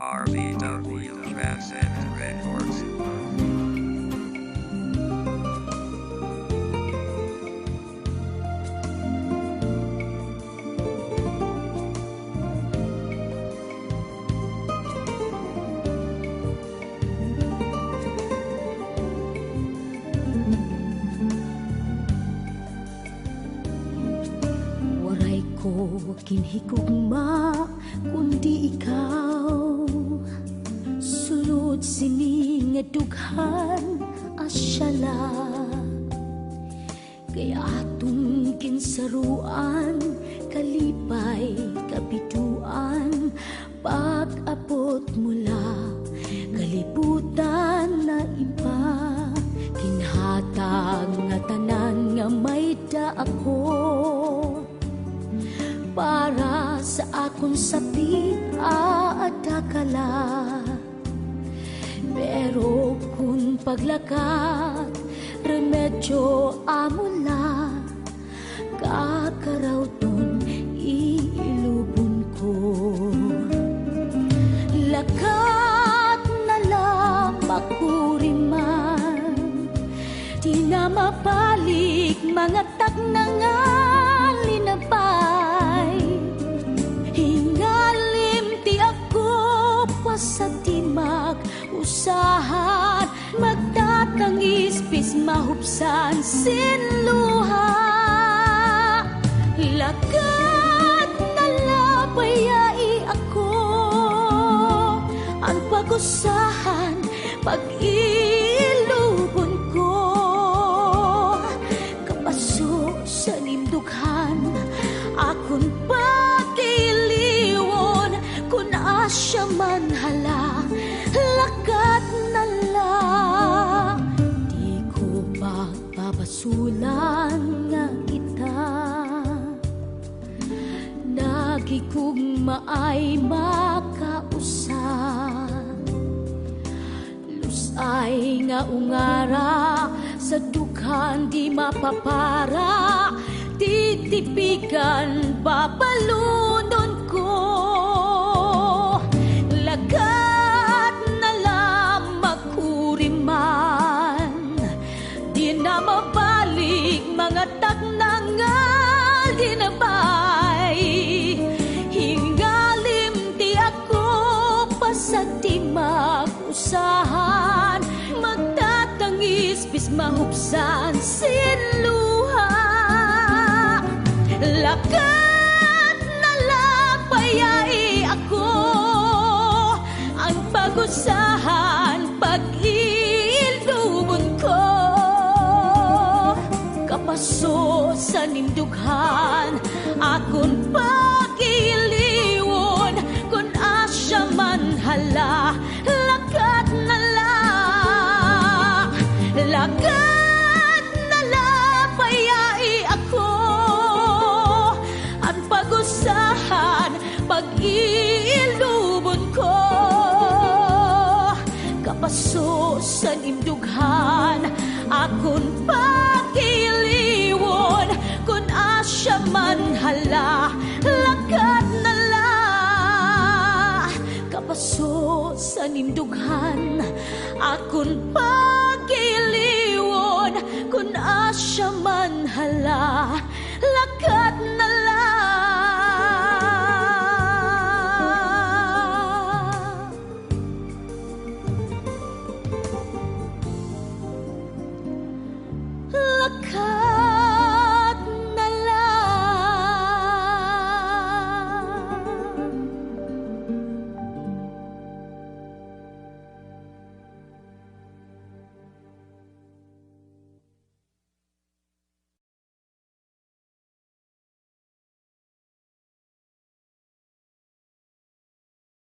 RBW Transit Records. Waray ko kinhigugma kundi ikaw, sulod sini nga dughan asyala, kaya atong kinsaruan kalipay kabituan, pag-abot mula kalibutan na iba, kinhatag nga tanan nga may daako para sa akong sapit aadakala. Pero kung paglakat remedyo amula, kakaraw ton iilubon ko. Lakat na lang makuriman, di na mabalik mga taknangan linabay. Hingalim ti ako pa sa timag usahan, magtatangis bis mahupsan sinluha. Lakat na lapayai ako, ang pag-usahan pag-ilubon ko. Kapaso sa nimdughan akon pag-iliwon, kung asya man hala lakat na lang. Di ko pagpapasulan nga kita, nagigugma ay makausap. Lusay nga ungara sa dughan di mapapara, titipigan babalunon ko. Lagat na lang makuriman, di na mabalik mga taknangal dinabay. Hingalim di ako pa sa timag usahan, magtatangis bis mahupsan sinluha. Lakat na lapayai ako, ang pag-usahan pag-ilubon ko. Kapaso sa nimdughan akon pag-iliwon, kung asya man hala lakat na lang. Lakat na lapayai ako, ang pag-usahan pag-iilubon ko. Kapaso sa nimdughan akon pag-iliwon, kung asya man hala lakat na lang. Kapaso sa nimdughan akon pag-iliwon, kung asya man hala lakat na